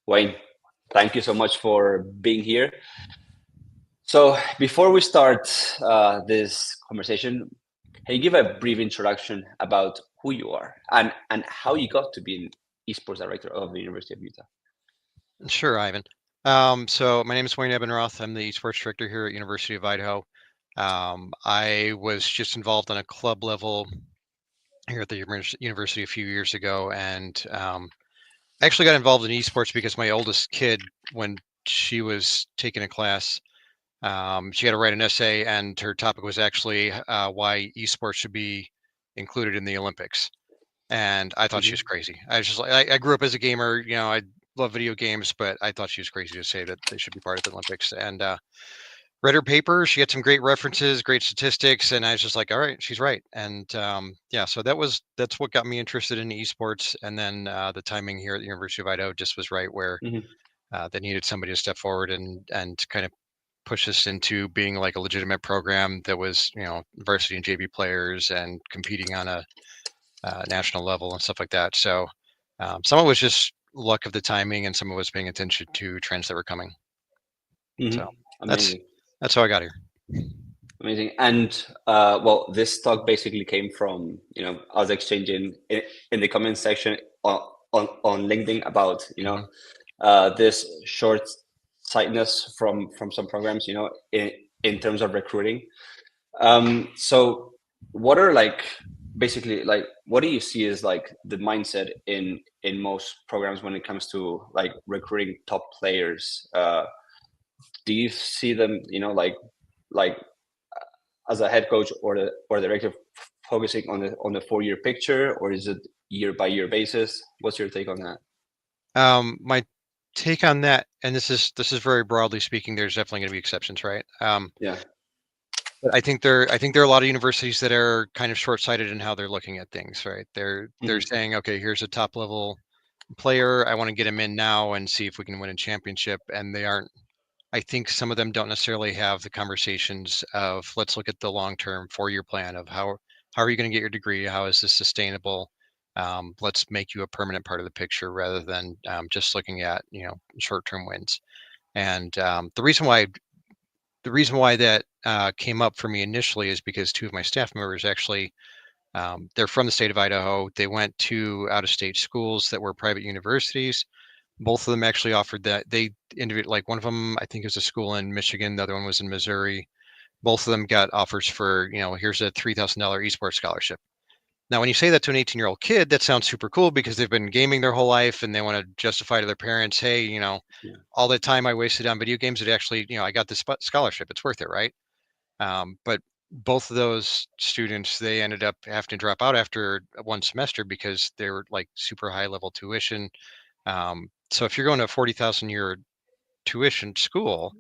Wayne, thank you so much for being here. So before we start this conversation, can you give a brief introduction about who you are and how you got to be an esports director of the University of Utah? Sure, Ivan. So my name is Wayne Ebenroth. I'm the Esports Director here at University of Idaho. I was just involved on a club level here at the university a few years ago, and I actually got involved in esports because my oldest kid, when she was taking a class, she had to write an essay, and her topic was actually why esports should be included in the Olympics. And I thought she was Mhm. crazy. I was just like, I grew up as a gamer, I love video games, but I thought she was crazy to say that they should be part of the Olympics. And read her paper. She had some great references, great statistics, and I was just like, all right, she's right. And yeah, so that's what got me interested in esports. And then the timing here at the University of Idaho just was right, where Mhm. they needed somebody to step forward and kind of push us into being like a legitimate program that was, varsity and JV players and competing on a national level and stuff like that. So some of it was just luck of the timing, and some of it was paying attention to trends that were coming. So Mhm. that's Amazing. that's how I got here. Amazing. And well, this talk basically came from, us exchanging in the comment section on LinkedIn about, Mhm. this short sightedness from some programs, in terms of recruiting. So what are like basically like what do you see as like the mindset in most programs when it comes to like recruiting top players? Do you see them, like as a head coach or the director focusing on the 4-year picture, or is it year by year basis? What's your take on that? My take on that, and this is very broadly speaking. There's definitely going to be exceptions, right? Yeah. But I think there are a lot of universities that are kind of short-sighted in how they're looking at things, right? They're Hmm. saying, okay, here's a top level player. I want to get him in now and see if we can win a championship, and they aren't. I think some of them don't necessarily have the conversations of, let's look at the long-term 4-year plan of how are you going to get your degree? How is this sustainable? Let's make you a permanent part of the picture rather than just looking at short-term wins. And the reason why that came up for me initially is because two of my staff members actually, they're from the state of Idaho. They went to out-of-state schools that were private universities. Both of them actually offered that. They individual like one of them, I think, is a school in Michigan. The other one was in Missouri. Both of them got offers for, here's a $3,000 esports scholarship. Now, when you say that to an 18-year-old kid, that sounds super cool because they've been gaming their whole life and they want to justify to their parents, hey, Yeah. all the time I wasted on video games, it actually, I got this scholarship. It's worth it, right? But both of those students, they ended up having to drop out after one semester because they were like super high level tuition. So if you're going to a 40,000 year tuition school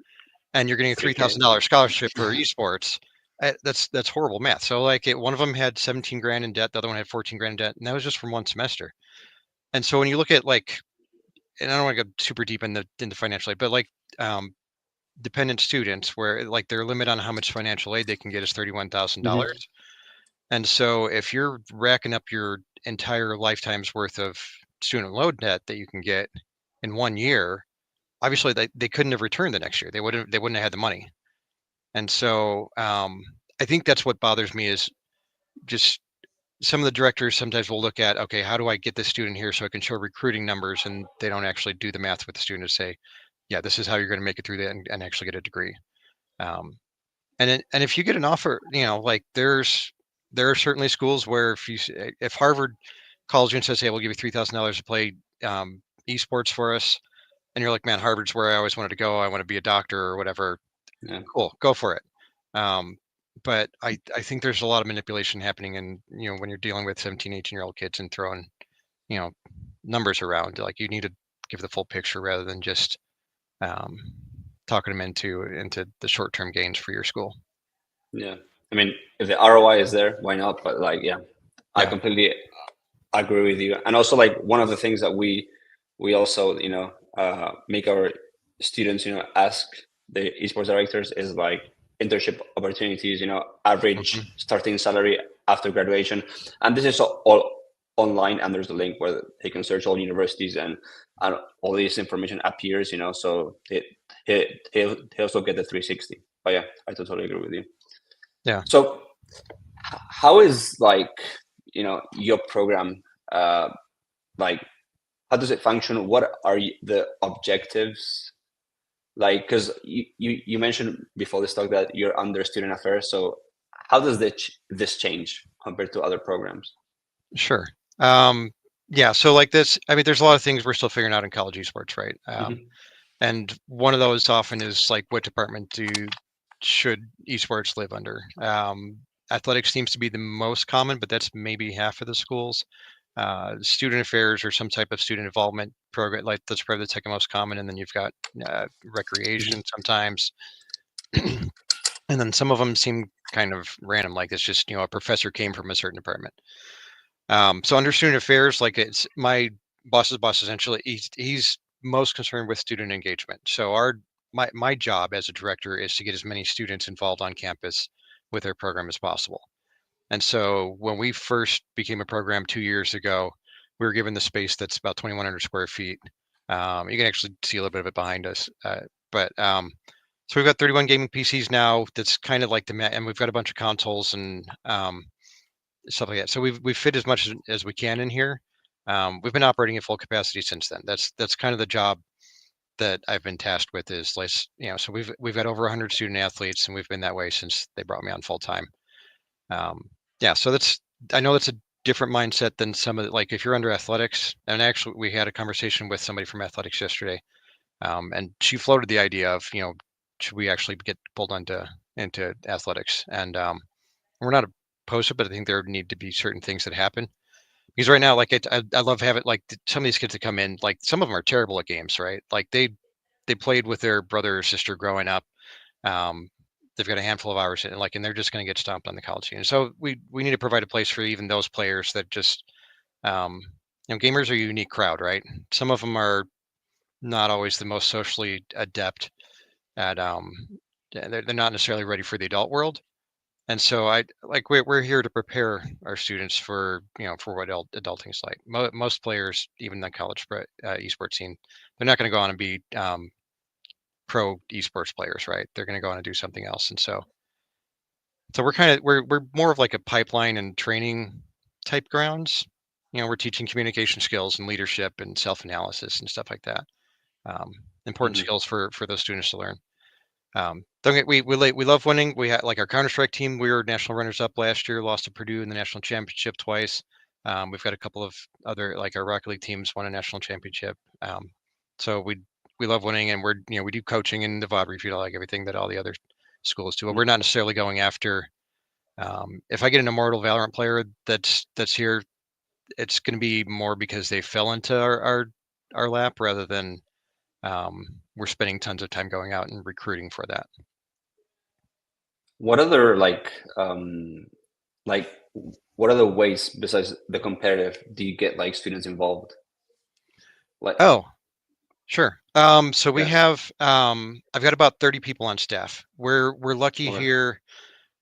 and you're getting a 3K. $3,000 scholarship for esports, that's horrible math. So like one of them had 17 grand in debt, the other one had 14 grand in debt, and that was just from one semester. And so when you look at like, and I don't want to go super deep in the financial aid, but like um, dependent students, where like their limit on how much financial aid they can get is Hmm. $31,000. And so if you're racking up your entire lifetime's worth of student loan debt that you can get in 1 year, obviously they couldn't have returned the next year. They wouldn't have had the money. And so I think that's what bothers me is just some of the directors sometimes will look at, okay, how do I get this student here so I can show recruiting numbers, and they don't actually do the math with the student to say, yeah, this is how you're going to make it through that and actually get a degree. Um, and if you get an offer, like there are certainly schools where if Harvard calls you and says, hey, we'll give you $3,000 to play esports for us, and you're like, man, Harvard's where I always wanted to go. I want to be a doctor or whatever. Yeah. Cool, go for it. Um, but I think there's a lot of manipulation happening, and when you're dealing with 17, 18-year-old kids and throwing you know numbers around, like you need to give the full picture rather than just um, talking them into the short-term gains for your school. Yeah. I mean, if the ROI is there, why not? But like, yeah, I Yeah. completely agree with you. And also, like, one of the things that we also, make our students, ask the esports directors is like internship opportunities, Hmm. average starting salary after graduation. And this is all online, and there's a link where they can search all universities, and all this information appears, so they also get the 360. But yeah, I totally agree with you. Yeah. So how is your program, like, how does it function? What are the objectives? Like, because you mentioned before this talk that you're under student affairs, so how does this change compared to other programs? Sure. Yeah. So like this, I mean, there's a lot of things we're still figuring out in college esports, right? And one of those often is like, what department should esports live under? Athletics seems to be the most common, but that's maybe half of the schools. Student affairs or some type of student involvement program, like that's probably the second most common. And then you've got recreation sometimes. And then some of them seem kind of random, like it's just, a professor came from a certain department. So under student affairs, like it's my boss's boss, essentially, he's most concerned with student engagement. So my job as a director is to get as many students involved on campus with their program as possible. And so when we first became a program 2 years ago, we were given the space that's about 2,100 square feet. You can actually see a little bit of it behind us. But so we've got 31 gaming PCs now. That's kind of like and we've got a bunch of consoles and stuff like that. So we've fit as much as we can in here. We've been operating at full capacity since then. That's kind of the job that I've been tasked with, is like, so we've got over 100 student athletes, and we've been that way since they brought me on full time. Yeah, so I know that's a different mindset than some of the, like if you're under athletics. And actually, we had a conversation with somebody from athletics yesterday, and she floated the idea of, should we actually get pulled into athletics? And we're not opposed to it, but I think there need to be certain things that happen. Because right now, like I love having, like, some of these kids that come in, like some of them are terrible at games, right? Like they played with their brother or sister growing up. They've got a handful of hours in, and they're just going to get stomped on the college scene. So we need to provide a place for even those players that just, gamers are a unique crowd, right? Some of them are not always the most socially adept at, they're not necessarily ready for the adult world. And so we're here to prepare our students for, for what adulting's like. Most players, even the college esports scene, they're not going to go on and be pro esports players, right? They're going to go on and do something else. And so we're more of like a pipeline and training type grounds. We're teaching communication skills and leadership and self-analysis and stuff like that. Important skills for those students to learn. We love winning. We had, like, our Counter-Strike team. We were national runners-up last year. Lost to Purdue in the national championship twice. We've got a couple of other, like, our Rocket League teams won a national championship. So we love winning, and we do coaching in the VOD review, like everything that all the other schools do. But we're not necessarily going after. If I get an immortal Valorant player that's here, it's going to be more because they fell into our lap, rather than we're spending tons of time going out and recruiting for that. What other what other ways besides the competitive do you get students involved? Oh, sure. So we have, I've got about 30 people on staff. We're lucky here.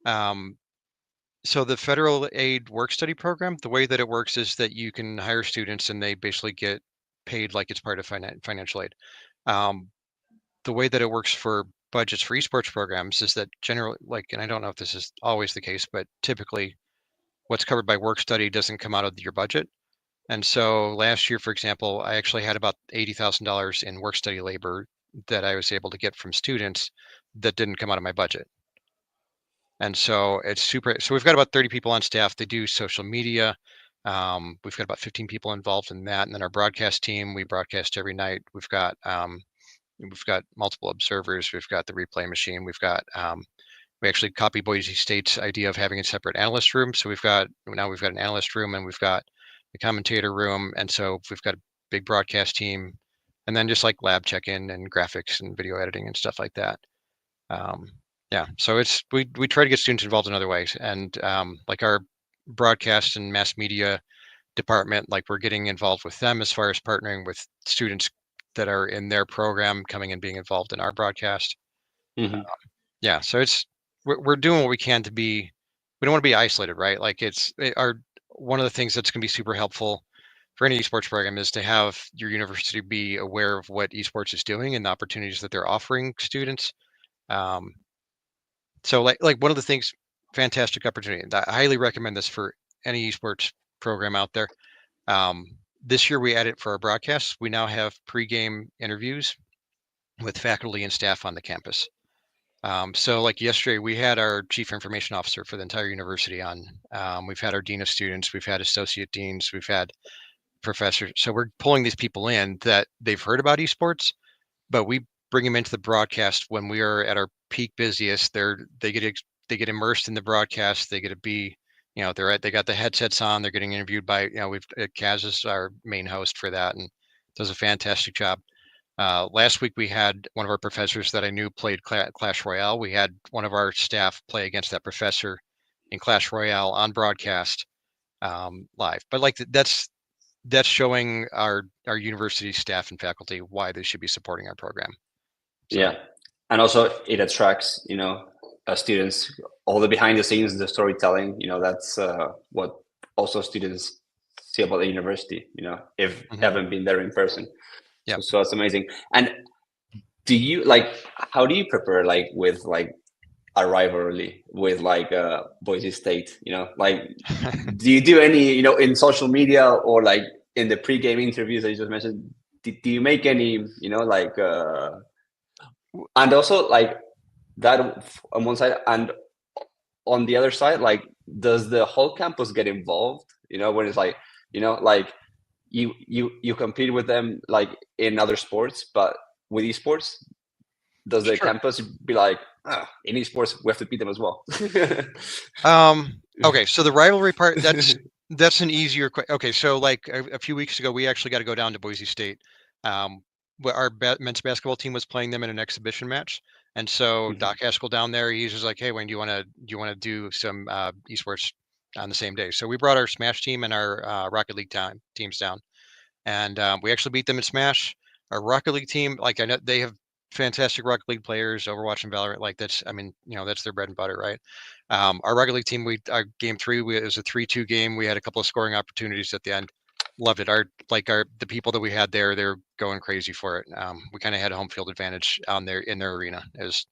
So the federal aid work study program, the way that it works is that you can hire students and they basically get paid like it's part of financial aid. The way that it works for budgets for esports programs is that generally, and I don't know if this is always the case, but typically what's covered by work study doesn't come out of your budget. And so last year, for example, I actually had about $80,000 in work study labor that I was able to get from students that didn't come out of my budget. And so it's super. So we've got about 30 people on staff. They do social media. We've got about 15 people involved in that. And then our broadcast team, we broadcast every night. We've got multiple observers. We've got the replay machine. We've got, we actually copied Boise State's idea of having a separate analyst room. So we've got an analyst room, and we've got the commentator room. And so we've got a big broadcast team, and then just like lab check-in and graphics and video editing and stuff like that. Yeah, so we try to get students involved in other ways. And like our broadcast and mass media department, like we're getting involved with them as far as partnering with students that are in their program coming and being involved in our broadcast. Yeah, so we're doing what we can to be. We don't want to be isolated, right? Like one of the things that's going to be super helpful for any esports program is to have your university be aware of what esports is doing and the opportunities that they're offering students. Um, so like one of the things, fantastic opportunity. I highly recommend this for any esports program out there. This year we added for our broadcasts. We now have pregame interviews with faculty and staff on the campus. So like yesterday, we had our chief information officer for the entire university on. We've had our dean of students, we've had associate deans, we've had professors. So we're pulling these people in that they've heard about esports, but we bring them into the broadcast when we are at our peak busiest. They get immersed in the broadcast. They get to be, they got the headsets on. They're getting interviewed by, we've Kaz is our main host for that and does a fantastic job. Last week we had one of our professors that I knew played Clash Royale. We had one of our staff play against that professor in Clash Royale on broadcast live. But like that's showing our university staff and faculty why they should be supporting our program. So. Yeah, and also it attracts students, all the behind the scenes, the storytelling. That's what also students see about the university. If haven't been there in person. Yep. So that's amazing. And do you how do you prepare with a rivalry with Boise State? Do you do any in social media or in the pre-game interviews that you just mentioned? Do you make any and also that on one side, and on the other side, does the whole campus get involved? When it's you compete with them in other sports, but with esports, does the campus be in esports we have to beat them as well? Okay, so the rivalry part, that's an easier question. Okay, so a few weeks ago we actually got to go down to Boise State. Our men's basketball team was playing them in an exhibition match, and so Doc Haskell down there, he's just like, hey Wayne, do you want to do some esports on the same day? So we brought our Smash team and our Rocket League teams down, and we actually beat them in Smash. Our Rocket League team, I know they have fantastic Rocket League players, Overwatch and Valorant. That's that's their bread and butter, right? Our Rocket League team, game 3, it was a 3-2 game. We had a couple of scoring opportunities at the end. Loved it. The people that we had there, they're going crazy for it. We kind of had a home field advantage in their arena. It's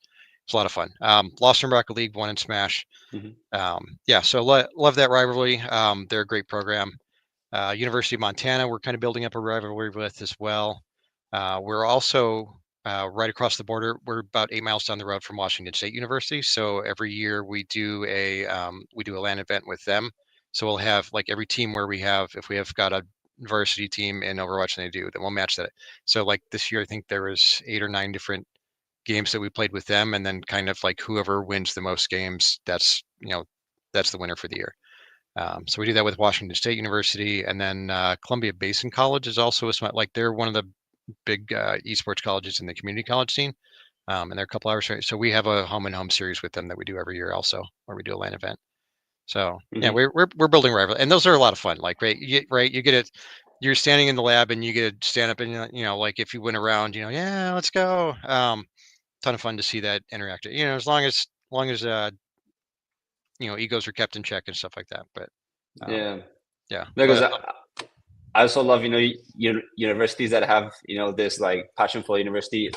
a lot of fun. Lost in Rocket League, won in Smash. So love that rivalry. They're a great program. University of Montana, we're kind of building up a rivalry with as well. We're also right across the border. We're about 8 miles down the road from Washington State University. So every year we do a LAN event with them. So we'll have every team if we have got a varsity team in Overwatch and they do, then we'll match that. So this year, I think there was 8 or 9 different games that we played with them, and then kind of whoever wins the most games, that's the winner for the year. So we do that with Washington State University, and then Columbia Basin College is also they're one of the big esports colleges in the community college scene, and they're a couple hours. So we have a home and home series with them that we do every year, also where we do a LAN event. So yeah, we're building rival, and those are a lot of fun. You get it. You're standing in the lab, and you get to stand up, and if you win around, yeah, let's go. Ton of fun to see that interact. As long as egos are kept in check and stuff like that. But yeah, because I also love universities that have this passion for university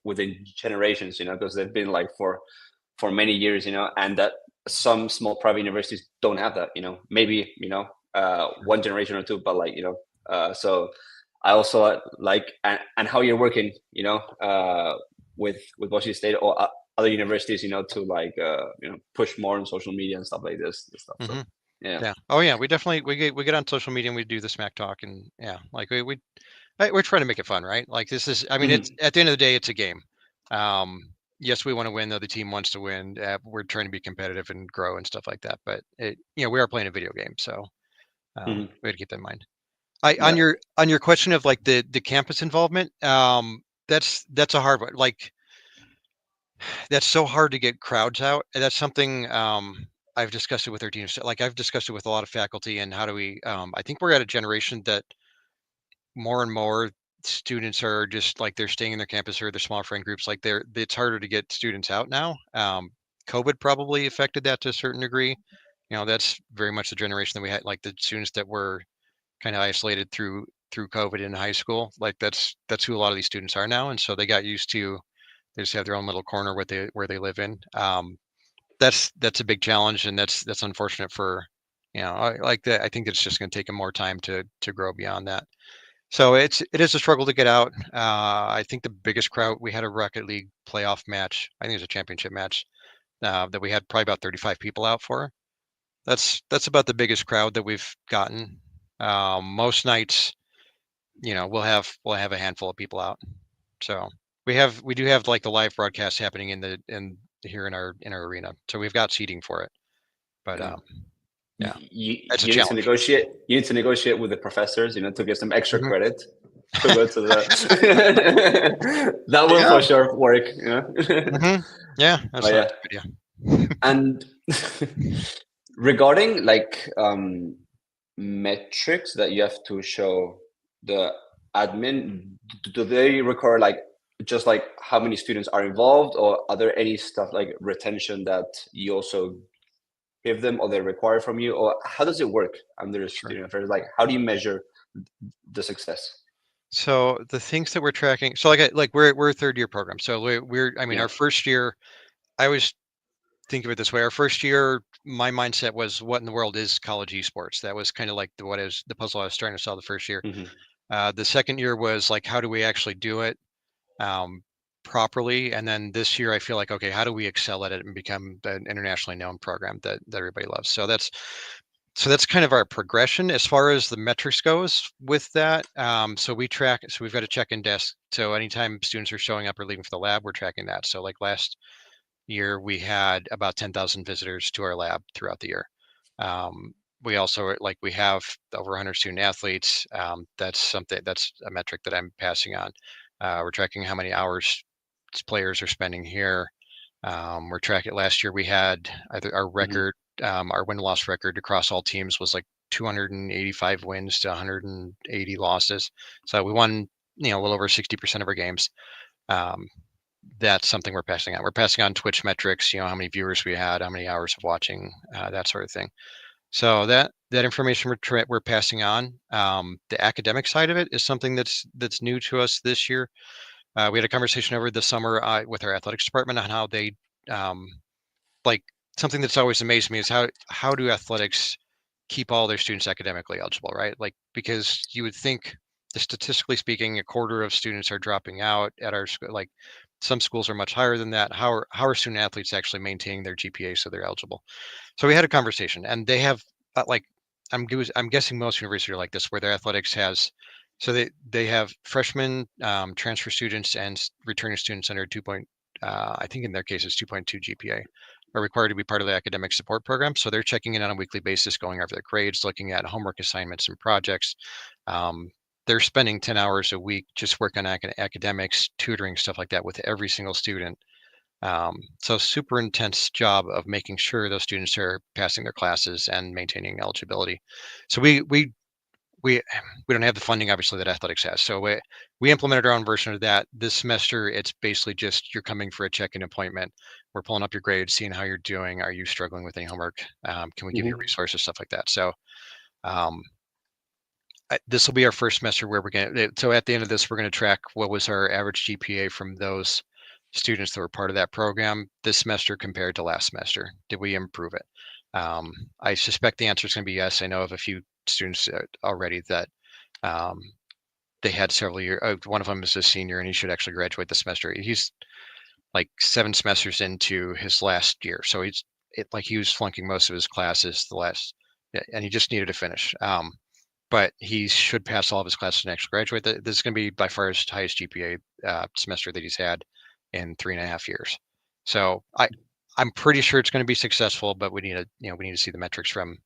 within generations, because they've been for many years, and that some small private universities don't have that, maybe one generation or two, but so I also and how you're working with Washington State or other universities, to push more on social media and stuff like this stuff. So, yeah. Oh yeah, we definitely we get on social media and we do the smack talk, and we're trying to make it fun, right? This is, it's at the end of the day, it's a game. Yes, we want to win. The other team wants to win. We're trying to be competitive and grow and stuff like that. But we are playing a video game, so we had to keep that in mind. On your question of the campus involvement, that's a hard one. That's so hard to get crowds out. And that's something I've discussed it with our teams. I've discussed it with a lot of faculty, and how do we? I think we're at a generation that more and more students are just they're staying in their campus or their small friend groups. It's harder to get students out now. COVID probably affected that to a certain degree. That's very much the generation that we had, like the students that were kind of isolated through COVID in high school. Like that's who a lot of these students are now, and so they got used to, they just have their own little corner where they live in. That's a big challenge, and that's unfortunate for, like that. I think it's just going to take them more time to grow beyond that. So it is a struggle to get out. I think the biggest crowd, we had a Rocket League playoff match. I think it was a championship match that we had probably about 35 people out for. That's about the biggest crowd that we've gotten. Most nights, we'll have a handful of people out. So we do have like the live broadcast happening in here in our arena. So we've got seating for it. But Okay. yeah, You, that's a you need to challenge. negotiate. You need to negotiate with the professors, to get some extra Mhm. credit to go to the. That will Yeah. for sure work. Yeah, that's But not yeah, a good idea. and regarding like metrics that you have to show the admin, do they require like just like how many students are involved, or are there any stuff like retention that you also give them or they require from you, or how does it work under Sure. student affairs? Like how do you measure the success? So the things that we're tracking, so like we're a third year program. So I mean, Yeah. our first year, I always think of it this way. Our first year, my mindset was, what in the world is college esports? That was kind of like what is the puzzle I was trying to solve the first year. Hmm. The second year was like, how do we actually do it um, properly? And then this year, I feel like, okay, how do we excel at it and become an internationally known program that everybody loves? So that's kind of our progression as far as the metrics goes with that. So we track. So we've got a check-in desk. So anytime students are showing up or leaving for the lab, we're tracking that. So like last year, we had about 10,000 visitors to our lab throughout the year. We also we have over 100 student athletes. That's a metric that I'm passing on. We're tracking how many hours players are spending here. We're tracking. Last year we had our Hmm. record, our win-loss record across all teams was like 285 wins to 180 losses. So we won, a little over 60% of our games. Um, that's something we're passing on. We're passing on Twitch metrics, how many viewers we had, how many hours of watching, that sort of thing. So that information we're passing on. The academic side of it is something that's new to us this year. We had a conversation over the summer with our athletics department on how they, um, like something that's always amazed me is how do athletics keep all their students academically eligible, right? Like, because you would think, statistically speaking, a quarter of students are dropping out at our school. Like some schools are much higher than that. How are student athletes actually maintaining their GPA so they're eligible? So we had a conversation, and they have like I'm guessing most universities are like this, where their athletics has, so they have freshmen, transfer students, and returning students under I think in their case it's 2.2 GPA are required to be part of the academic support program. So they're checking in on a weekly basis, going over their grades, looking at homework assignments and projects. Um, they're spending 10 hours a week just working on academics, tutoring, stuff like that with every single student. So super intense job of making sure those students are passing their classes and maintaining eligibility. So we we don't have the funding obviously that athletics has. So we implemented our own version of that this semester. It's basically just, you're coming for a check-in appointment. We're pulling up your grades, seeing how you're doing. Are you struggling with any homework? Can we give you Hmm. resources, stuff like that? So um, this will be our first semester where so at the end of this, we're going to track what was our average GPA from those students that were part of that program this semester compared to last semester. Did we improve it? I suspect the answer is going to be yes. I know of a few students already that um, they had several years. One of them is a senior, and he should actually graduate this semester. He's like 7 semesters into his last year, so he was flunking most of his classes and he just needed to finish. But he should pass all of his classes and actually graduate. This is going to be by far his highest GPA semester that he's had in 3.5 years. So I'm pretty sure it's going to be successful, but we need to see the metrics from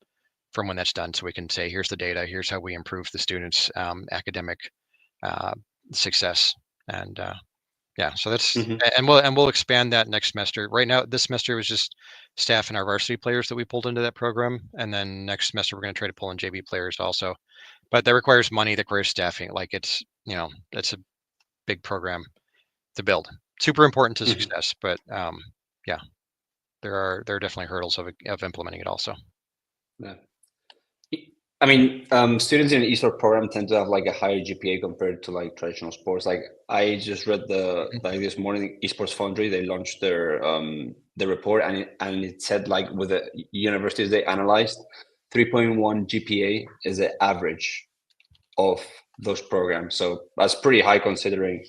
when that's done, so we can say, here's the data, here's how we improve the students' academic uh, success, and yeah. So that's, Hmm. and we'll expand that next semester. Right now, this semester was just staff and our varsity players that we pulled into that program, and then next semester we're going to try to pull in JV players also. But that requires money, that requires staffing. Like it's a big program to build. Super important to Hmm. success, but yeah, there are definitely hurdles of implementing it also. Yeah. I mean, students in an esports program tend to have like a higher GPA compared to like traditional sports. Like I just read this morning, Esports Foundry, they launched the report, and it said like with the universities they analyzed, 3.1 GPA is the average of those programs. So that's pretty high considering,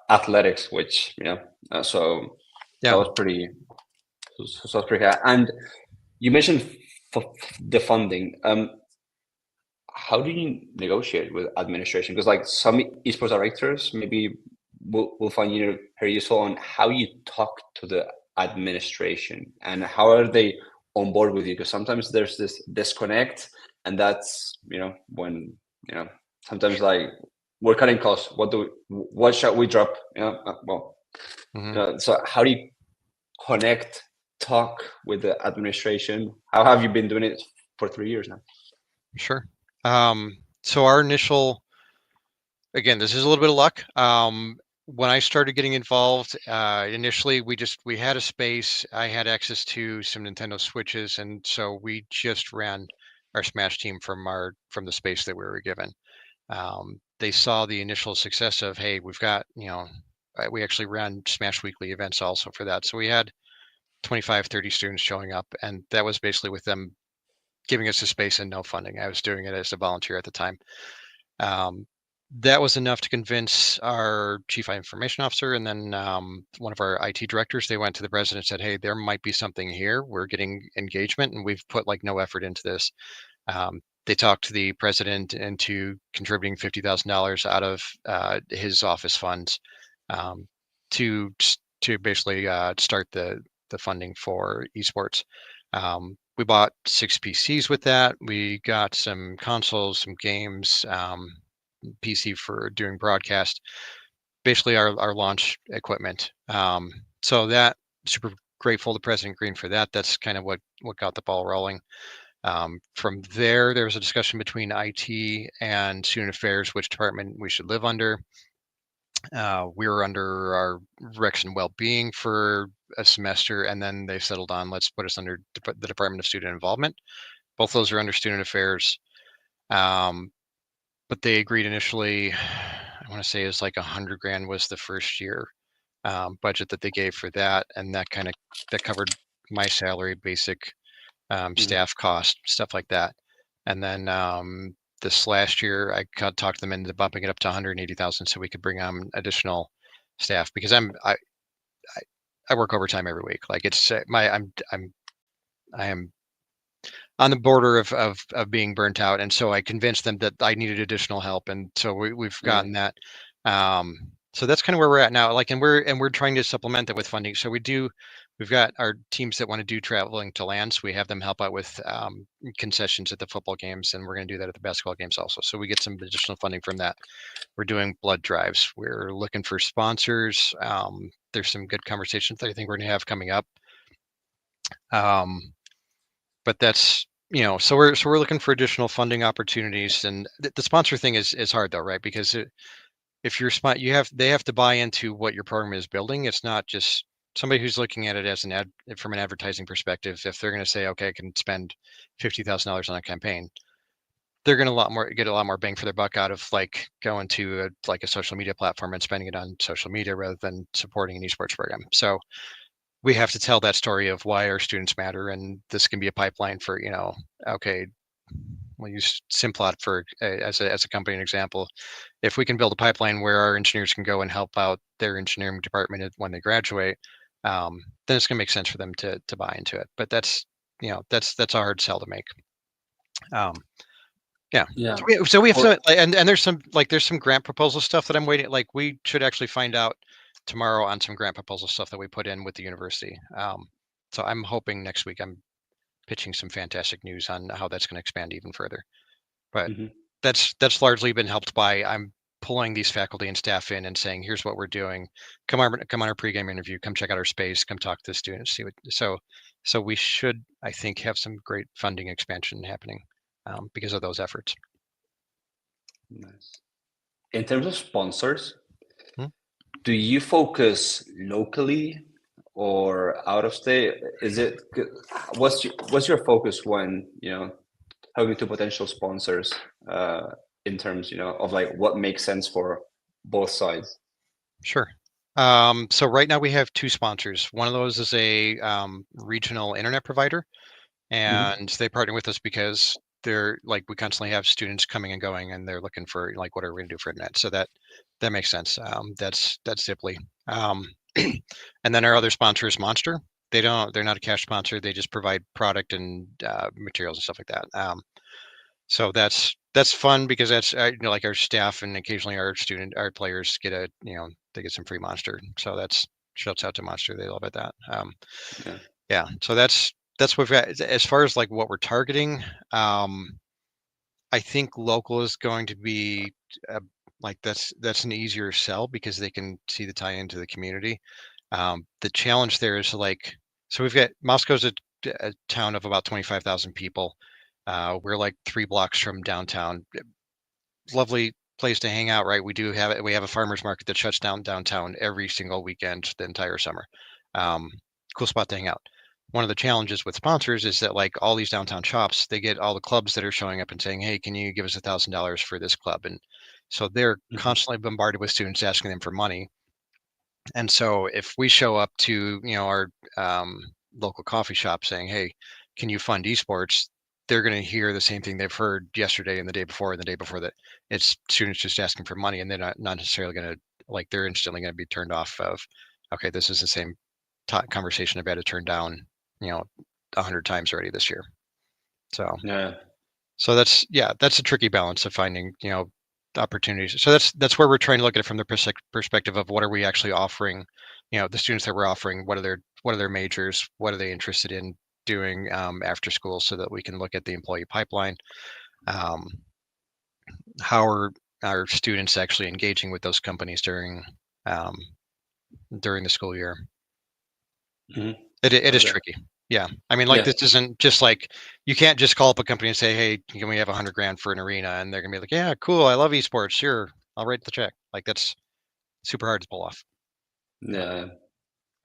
athletics, which, so that Yeah, was pretty, so that's pretty high. And you mentioned the funding. How do you negotiate with administration? Because like some esports directors maybe will find you very useful on how you talk to the administration and how are they on board with you. Because sometimes there's this disconnect, and that's when sometimes like we're cutting costs. What shall we drop? So how do you connect, talk with the administration? How have you been doing it for 3 years now? sure. So our initial, again, this is a little bit of luck. When I started getting involved, initially we had a space. I had access to some Nintendo Switches, and so we just ran our Smash team from the space that we were given. They saw the initial success of, hey, we've got, we actually ran Smash Weekly events also for that. So we had 25, 30 students showing up, and that was basically with them giving us a space and no funding. I was doing it as a volunteer at the time. That was enough to convince our chief information officer and then one of our IT directors. They went to the president and said, hey, there might be something here. We're getting engagement and we've put like no effort into this. They talked to the president into contributing $50,000 out of his office funds to basically start the funding for esports. We bought 6 PCs with that. We got some consoles, some games, PC for doing broadcast, basically our launch equipment. So that super grateful to President Green for that. That's kind of what got the ball rolling. From there was a discussion between IT and student affairs, which department we should live under. We were under our Rex and well-being for a semester, and then they settled on let's put us under the Department of Student Involvement. Both those are under student affairs. But they agreed initially, I want to say it was like $100,000 was the first year budget that they gave for that. And that covered my salary, basic staff cost, stuff like that. And then this last year, I talked them into bumping it up to 180,000 so we could bring on additional staff because I work overtime every week. Like I am on the border of being burnt out, and so I convinced them that I needed additional help, and so we've gotten that. So that's kind of where we're at now. Like, and we're trying to supplement that with funding. So we've got our teams that want to do traveling to lands. We have them help out with concessions at the football games, and we're going to do that at the basketball games also. So we get some additional funding from that. We're doing blood drives. We're looking for sponsors. There's some good conversations that I think we're going to have coming up. But that's so we're looking for additional funding opportunities, and the sponsor thing is hard though, right? Because if you're they have to buy into what your program is building. It's not just somebody who's looking at it as from an advertising perspective. If they're going to say, okay, I can spend $50,000 on a campaign, they're going to get a lot more bang for their buck out of like going to a social media platform and spending it on social media rather than supporting an esports program. So we have to tell that story of why our students matter, and this can be a pipeline for okay, we'll use Simplot for as a company an example. If we can build a pipeline where our engineers can go and help out their engineering department when they graduate, then it's going to make sense for them to buy into it. But that's a hard sell to make. Yeah. So we have some, and there's some grant proposal stuff that I'm waiting. Like we should actually find out tomorrow on some grant proposal stuff that we put in with the university. So I'm hoping next week I'm pitching some fantastic news on how that's going to expand even further. But that's largely been helped by I'm pulling these faculty and staff in and saying, here's what we're doing. Come on our pregame interview. Come check out our space. Come talk to the students. See what so we should, I think, have some great funding expansion happening because of those efforts. Nice. In terms of sponsors, do you focus locally or out of state? Is it what's your focus when talking to potential sponsors in terms of like what makes sense for both sides? Sure. So right now we have two sponsors. One of those is a regional internet provider, Hmm. and they partner with us because they're like we constantly have students coming and going, and they're looking for like what are we going to do for internet. So that makes sense. That's Ziply. Um, and then our other sponsor is Monster. They're not a cash sponsor. They just provide product and materials and stuff like that. So that's fun because that's like our staff and occasionally our players get they get some free Monster. So that's shouts out to Monster. They love it that. Yeah. Yeah. So that's what we've got. As far as like what we're targeting, I think local is going to be like that's an easier sell because they can see the tie into the community. The challenge there is like so we've got Moscow's a town of about 25,000 people. We're like 3 blocks from downtown. Lovely place to hang out, right? We have a farmers market that shuts down downtown every single weekend the entire summer. Um, cool spot to hang out. One of the challenges with sponsors is that like all these downtown shops, they get all the clubs that are showing up and saying, "Hey, can you give us $1,000 for this club?" And so they're Hmm. constantly bombarded with students asking them for money. And so if we show up to, our local coffee shop saying, "Hey, can you fund esports?" They're going to hear the same thing they've heard yesterday and the day before and the day before that it's students just asking for money, and they're not necessarily going to like they're instantly going to be turned off of, okay, this is the same conversation I've had to turn down, 100 times already this year. So Yeah. so that's a tricky balance of finding, opportunities. So that's where we're trying to look at it from the perspective of what are we actually offering, the students that we're offering, what are their majors, what are they interested in doing after school, so that we can look at the employee pipeline. Um, how are our students actually engaging with those companies um, during the school year? Hmm. It is Okay. tricky. Yeah. I mean, like Yeah. this isn't just like you can't just call up a company and say, "Hey, can we have 100 grand for an arena?" And they're gonna be like, "Yeah, cool. I love esports. Sure, I'll write the check." Like that's super hard to pull off. Yeah. Yeah.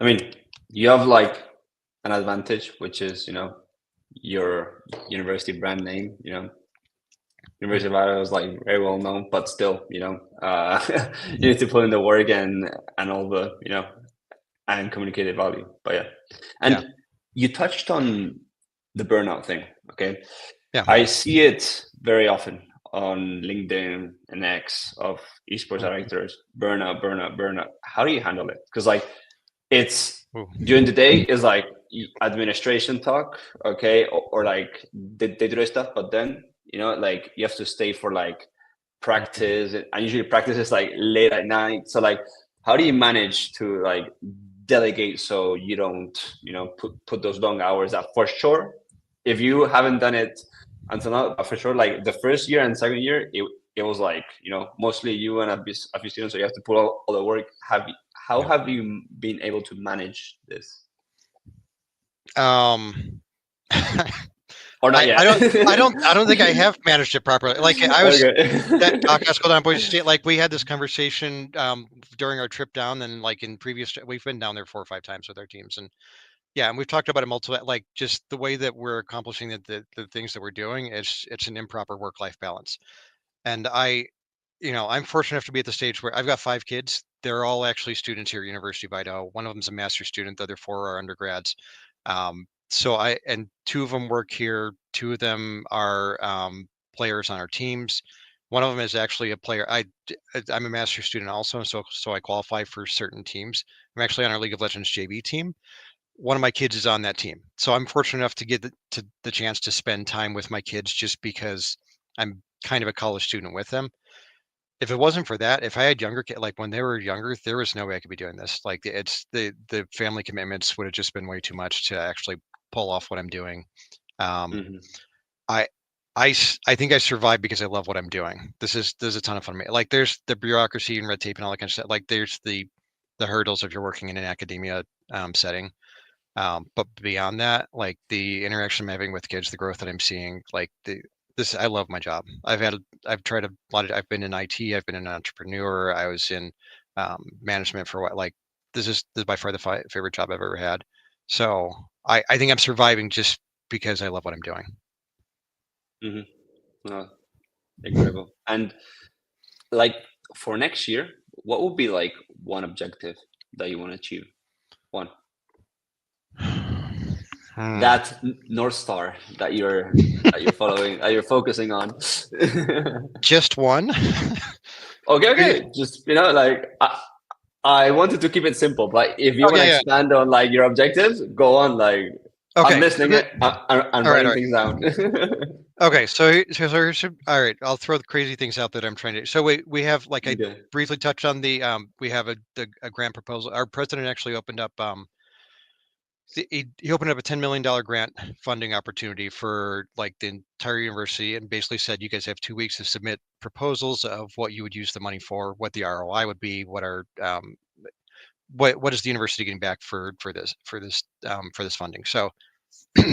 I mean, you have like an advantage, which is, your university brand name, University of Idaho is like very well known, but still, you need to put in the work and all the, and communicated value. But yeah. Yeah. And you touched on the burnout thing. Okay. Yeah. I see it very often on LinkedIn and X of esports Mhm. directors, burnout, burnout, burnout. How do you handle it? Because like it's Ooh. during the day is like administration talk, okay, or like they do stuff, but then like you have to stay for like Mhm. practice, and usually practice is like late at night. So like, how do you manage to like delegate so you don't put those long hours up? For sure, if you haven't done it until now, but for sure, like the first year and second year, it was like mostly you and a few students, so you have to put all the work. How Yeah. have you been able to manage this? Um, Or not I yet? I don't think I have managed it properly. Like I was that talk I Okay. was going down Boise State. Like we had this conversation during our trip down, and like in previous, we've been down there 4 or 5 times with our teams, and yeah, and we've talked about it multiple, like just the way that we're accomplishing the things that we're doing is it's an improper work-life balance. And I'm fortunate enough to be at the stage where I've got 5 kids. They're all actually students here at University of Idaho. One of them's a master's student, the other 4 are undergrads. So and 2 of them work here. 2 of them are players on our teams. One of them is actually a player. I'm a master's student also, so I qualify for certain teams. I'm actually on our League of Legends JV team. One of my kids is on that team. So I'm fortunate enough to get the chance to spend time with my kids just because I'm kind of a college student with them. If it wasn't for that, if I had younger kids, like when they were younger, there was no way I could be doing this. Like it's the family commitments would have just been way too much to actually pull off what I'm doing. Um, Mhm. I, I think I survived because I love what I'm doing. There's a ton of fun to me. Like there's the bureaucracy and red tape and all that kind of stuff. Like there's the hurdles if you're working in an academia setting. But beyond that, like the interaction I'm having with kids, the growth that I'm seeing, like I love my job. I've tried a lot of, I've been in IT, I've been an entrepreneur, I was in management for what, like this is by far the favorite job I've ever had. So I think I'm surviving just because I love what I'm doing. No, incredible. And like for next year, what would be like one objective that you want to achieve? One. That North Star that you're following, that you're focusing on. Just one. Okay. Just like I wanted to keep it simple, but if you want to Okay, yeah. expand on like your objectives, go on. Like I'm Okay. listening. I'm All right. writing things down. Okay. So all right. I'll throw the crazy things out that I'm trying to. So we have, like, I Okay. briefly touched on the we have a grant proposal. Our president actually opened up he opened up a $10 million grant funding opportunity for like the entire university, and basically said, you guys have 2 weeks to submit proposals of what you would use the money for, what the ROI would be, what are what is the university getting back for this funding. So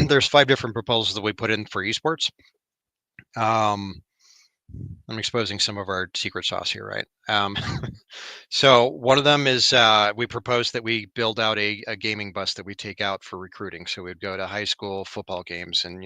there's 5 different proposals that we put in for esports. I'm exposing some of our secret sauce here, right? So one of them is we proposed that we build out a gaming bus that we take out for recruiting. So we'd go to high school football games, and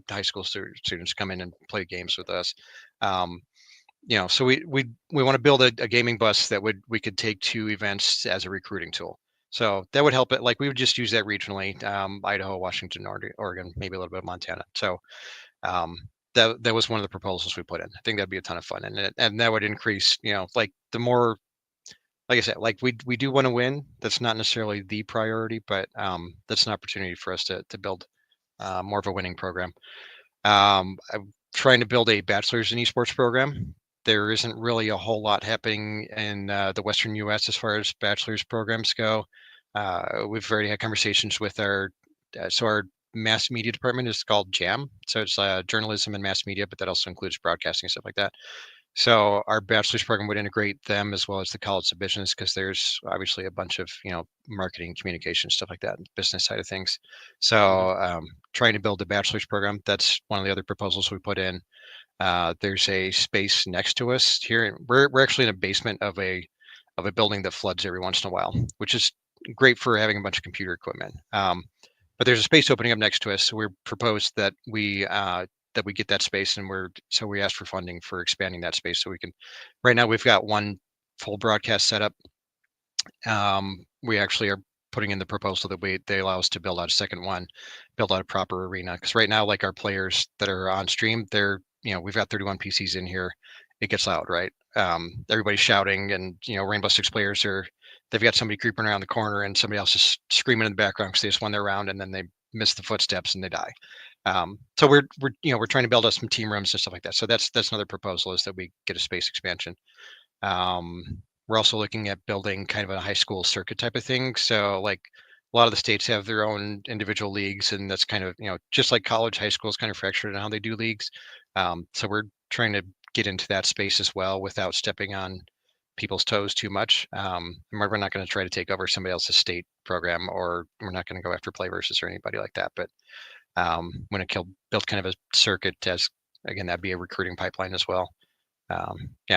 high school students come in and play games with us. So we want to build a gaming bus that we could take to events as a recruiting tool. So that would help it. Like, we would just use that regionally, Idaho, Washington, Oregon, maybe a little bit of Montana. So um, that was one of the proposals we put in. I think that'd be a ton of fun, and that would increase, like, the more, like I said, like, we do want to win. That's not necessarily the priority, but that's an opportunity for us to build more of a winning program. I'm trying to build a bachelor's in esports program. There isn't really a whole lot happening in the Western U.S. as far as bachelor's programs go. We've already had conversations with our mass media department is called JAM. So it's journalism and mass media, but that also includes broadcasting and stuff like that. So our bachelor's program would integrate them as well as the College of Business, because there's obviously a bunch of marketing, communication, stuff like that, business side of things. So trying to build a bachelor's program, that's one of the other proposals we put in. There's a space next to us here. We're actually in a basement of a building that floods every once in a while, which is great for having a bunch of computer equipment. But there's a space opening up next to us, so we proposed that we get that space, and we asked for funding for expanding that space so we can. Right now, we've got one full broadcast setup. We actually are putting in the proposal that they allow us to build out a second one, build out a proper arena. Because right now, like, our players that are on stream, we've got 31 PCs in here. It gets loud, right? Everybody's shouting, and Rainbow Six players they've got somebody creeping around the corner, and somebody else is screaming in the background because they just won their round, and then they miss the footsteps and they die. So we're trying to build up some team rooms and stuff like that. So that's another proposal, is that we get a space expansion. We're also looking at building kind of a high school circuit type of thing. So, like, a lot of the states have their own individual leagues, and that's kind of, just like college, high school is kind of fractured in how they do leagues. So we're trying to get into that space as well without stepping on people's toes too much. We're not going to try to take over somebody else's state program, or we're not going to go after Play Versus or anybody like that. But when it built kind of a circuit, as again, that'd be a recruiting pipeline as well.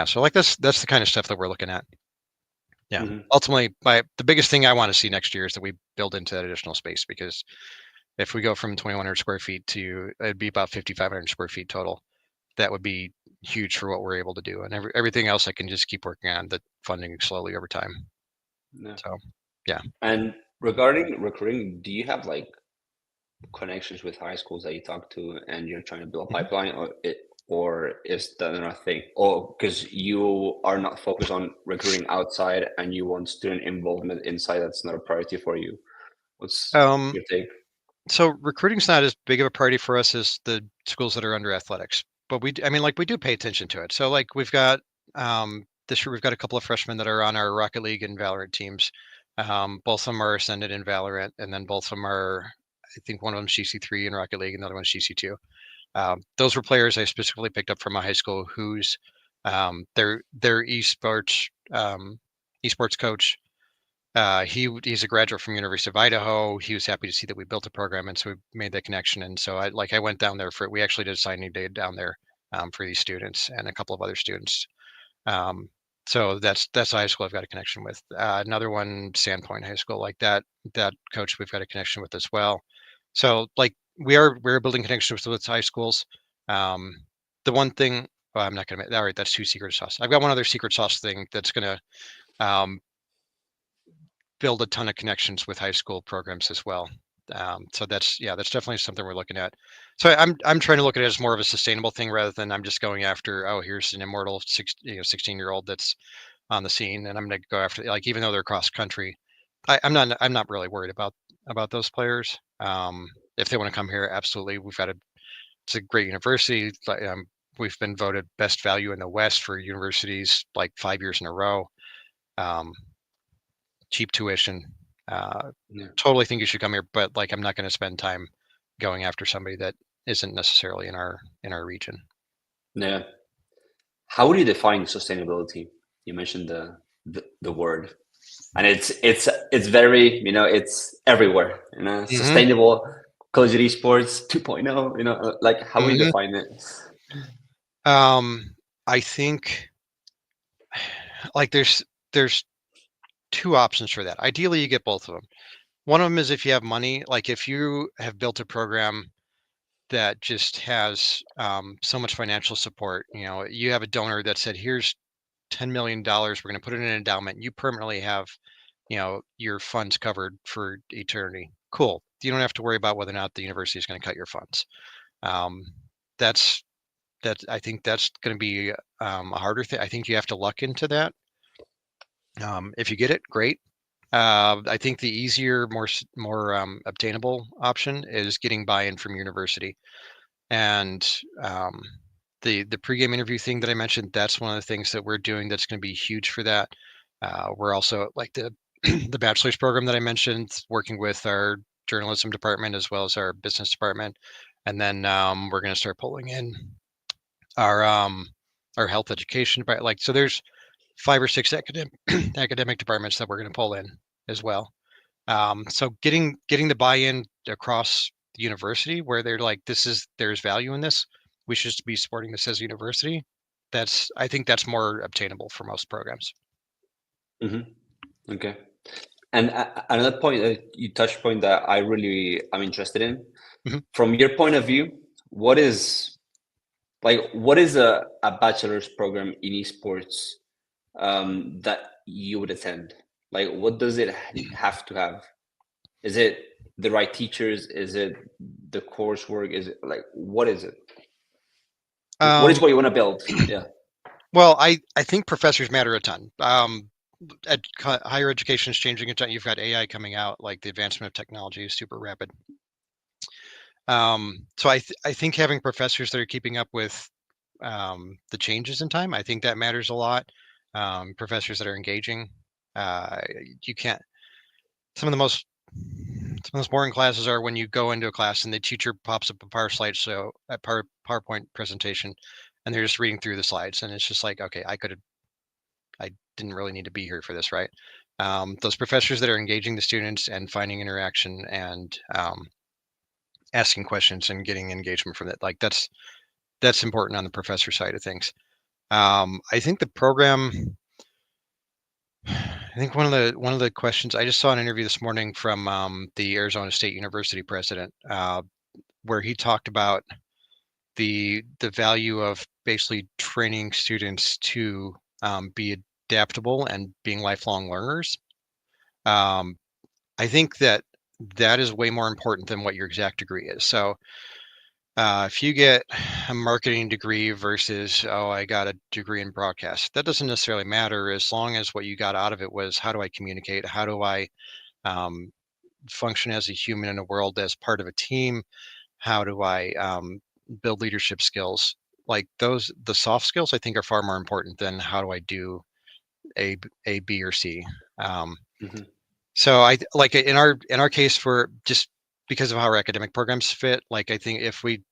So, like, that's the kind of stuff that we're looking at. Ultimately, the biggest thing I want to see next year is that we build into that additional space, because if we go from 2,100 square feet to, it'd be about 5,500 square feet total. That would be huge for what we're able to do, and everything else I can just keep working on the funding slowly over time. Yeah. So, yeah. And regarding recruiting, do you have like connections with high schools that you talk to, and you're trying to build a pipeline, or is that not a thing? Or because you are not focused on recruiting outside and you want student involvement inside, that's not a priority for you. What's your take? So recruiting's not as big of a priority for us as the schools that are under athletics, but we do pay attention to it. So, like, we've got this year we've got a couple of freshmen that are on our Rocket League and Valorant teams. Both of them are ascended in Valorant, and then both of them are, I think one of them GC3 in Rocket League, and the other one's GC2. Those were players I specifically picked up from my high school, who's their esports coach. He's a graduate from University of Idaho. He was happy to see that we built a program, and so we made that connection. And so I went down there we actually did a signing day down there for these students and a couple of other students. So that's a high school I've got a connection with. Another one, Sandpoint High School, like that coach we've got a connection with as well. So like we're building connections with high schools. The one thing, well, I'm not gonna. All right, that's two secret sauce. I've got one other secret sauce thing that's gonna build a ton of connections with high school programs as well. So that's definitely something we're looking at. So I'm trying to look at it as more of a sustainable thing rather than I'm just going after, oh, here's an immortal 16-year-old that's on the scene and I'm going to go after, like, even though they're cross country, I'm not really worried about those players. If they want to come here, absolutely. It's a great university. We've been voted best value in the West for universities like 5 years in a row. Cheap tuition. Yeah. Totally think you should come here, but like I'm not going to spend time going after somebody that isn't necessarily in our region. Yeah. How would you define sustainability? You mentioned the word, and it's very, it's everywhere. Mm-hmm. Sustainable collegiate esports 2.0. Like, how would you Mm-hmm. define it? I think like there's two options for that. Ideally, you get both of them. One of them is if you have money, like if you have built a program that just has so much financial support. You have a donor that said, "Here's $10 million. We're going to put it in an endowment. You permanently have, your funds covered for eternity." Cool. You don't have to worry about whether or not the university is going to cut your funds. Um, that's I think that's going to be a harder thing. I think you have to luck into that. If you get it, great. I think the easier, more obtainable option is getting buy-in from university. And the pregame interview thing that I mentioned, that's one of the things that we're doing that's going to be huge for that. We're also like the the bachelor's program that I mentioned, working with our journalism department as well as our business department, and then we're going to start pulling in our health education, but like so there's 5 or 6 academic departments that we're going to pull in as well. So getting the buy-in across the university where they're like, there's value in this. We should be supporting this as a university. I think that's more obtainable for most programs. Okay. And another point that you touched point that I really am interested in, Mhm. from your point of view, what is a bachelor's program in esports that you would attend? Like, what does it have to have? Is it the right teachers? Is it the coursework? Is it like, what is it? What is Um, what you want to build? Yeah. well, I think professors matter a ton. Higher education is changing a ton. You've got AI coming out, like the advancement of technology is super rapid. So I think having professors that are keeping up with the changes in time, I think that matters a lot. Professors that are engaging. You can't. Some of the most boring classes are when you go into a class and the teacher pops up a PowerPoint presentation, and they're just reading through the slides, and it's just like, okay, I didn't really need to be here for this, right? Those professors that are engaging the students and finding interaction and asking questions and getting engagement from it, like that's important on the professor side of things. I think the program. I think one of the questions I just saw an interview this morning from the Arizona State University president, where he talked about the value of basically training students to be adaptable and being lifelong learners. Um, I think that is way more important than what your exact degree is. So if you get a marketing degree versus, oh, I got a degree in broadcast, that doesn't necessarily matter as long as what you got out of it was, how do I communicate? How do I um, function as a human in a world as part of a team? How do I build leadership skills? Like the soft skills, I think are far more important than how do I do A, B, or C. Um, Hmm. so I like in our case, for just because of how our academic programs fit, like I think if we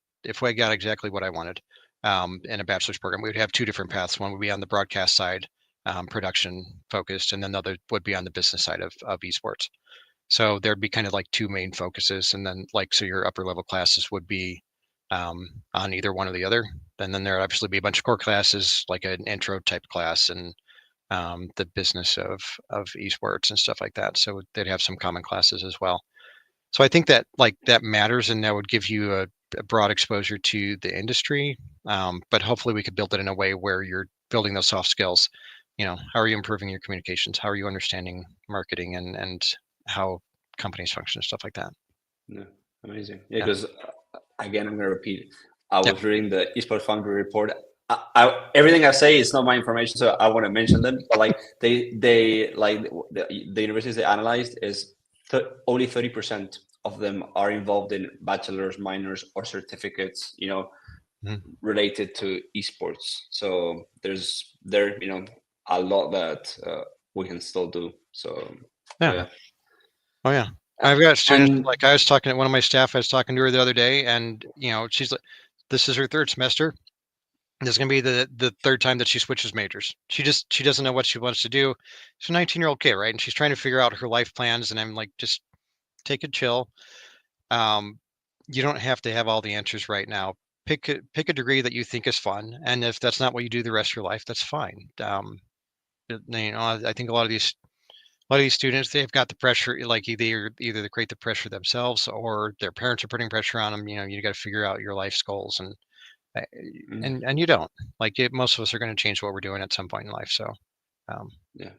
got exactly what I wanted in a bachelor's program, we would have two different paths. One would be on the broadcast side, production focused, and then the other would be on the business side of esports. So there'd be kind of like two main focuses, and then like so your upper level classes would be on either one or the other. And then there'd obviously be a bunch of core classes, like an intro type class and the business of esports and stuff like that. So they'd have some common classes as well. So I think that that matters, and that would give you a broad exposure to the industry. But hopefully we could build it in a way where you're building those soft skills. How are you improving your communications? How are you understanding marketing and how companies function and stuff like that? Yeah, amazing. Yeah, because again, I'm gonna repeat. I was reading the Esports Foundry report. Everything I say is not my information, so I want to mention them. But like they like the universities they analyzed is only 30% of them are involved in bachelor's, minors, or certificates. Related to esports. So there's a lot that we can still do. So yeah. Oh yeah. I've got students, like I was talking to one of my staff, I was talking to her the other day, and she's like, this is her third semester. This is going to be the third time that she switches majors. She doesn't know what she wants to do. She's a 19-year-old kid, right? And she's trying to figure out her life plans. And I'm like, just take it chill. You don't have to have all the answers right now. Pick a degree that you think is fun. And if that's not what you do the rest of your life, that's fine. I think a lot of these students, they've got the pressure, like either they create the pressure themselves or their parents are putting pressure on them. You got to figure out your life's goals, and you don't most of us are going to change what we're doing at some point in life. So yeah.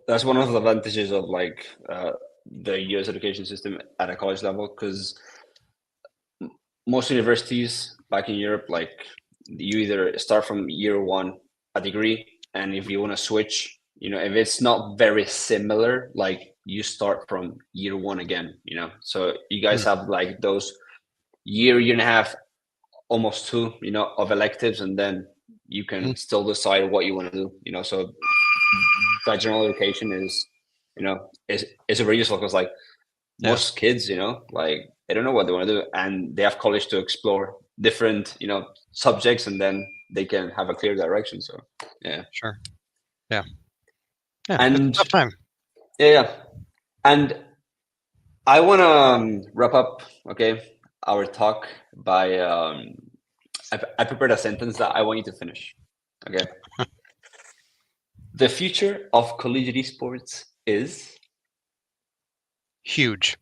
That's one of the advantages of the US education system at a college level, because most universities back in Europe, you either start from year one a degree, and if you want to switch, if it's not very similar, you start from year one again. So you guys have those year and a half, almost two, of electives, and then you can still decide what you want to do. So that general education is very useful, because most kids, they don't know what they want to do, and they have college to explore different, subjects, and then they can have a clear direction. So sure. Yeah. And it's a tough time. Yeah. And I want to wrap up, our talk by I prepared a sentence that I want you to finish. Okay. The future of collegiate esports is huge.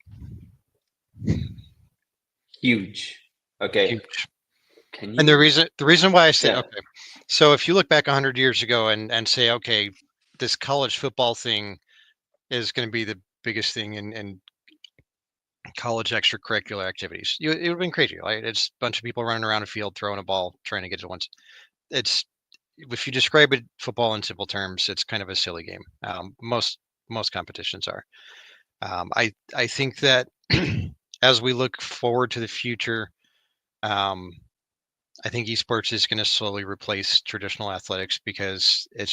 Okay. Huge. And the reason why I say okay. So if you look back 100 years ago and say, okay, this college football thing is going to be the biggest thing in college extracurricular activities, it would have been crazy, right? It's a bunch of people running around a field throwing a ball trying to get it once. If you describe it football in simple terms, it's kind of a silly game. Most competitions are. I think that as we look forward to the future, I think esports is going to slowly replace traditional athletics, because it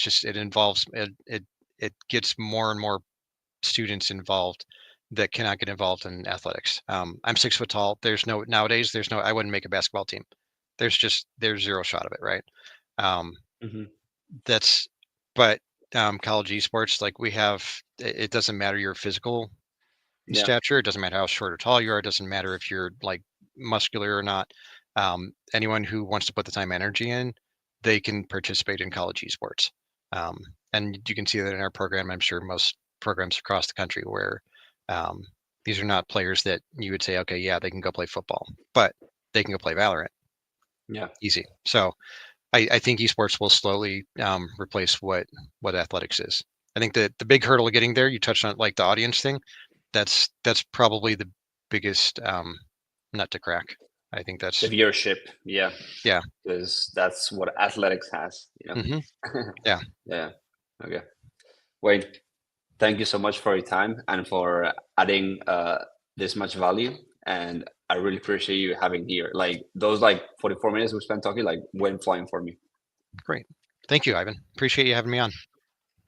gets more and more students involved that cannot get involved in athletics. I'm 6 foot tall. Nowadays, I wouldn't make a basketball team. There's zero shot of it, right? But college esports, we have, it doesn't matter your physical stature. It doesn't matter how short or tall you are. It doesn't matter if you're muscular or not. Anyone who wants to put the time and energy in, they can participate in college esports. And you can see that in our program. I'm sure most programs across the country, where these are not players that you would say, okay, yeah, they can go play football, but they can go play Valorant. Yeah. Easy. So I think esports will slowly replace what athletics is. I think that the big hurdle of getting there, you touched on the audience thing. That's probably the biggest nut to crack. I think that's the viewership. Yeah. Yeah. Because that's what athletics has. Yeah. Yeah. Okay. Wayne, thank you so much for your time and for adding this much value. And I really appreciate you having here. Those 44 minutes we spent talking went flying for me. Great. Thank you, Ivan. Appreciate you having me on.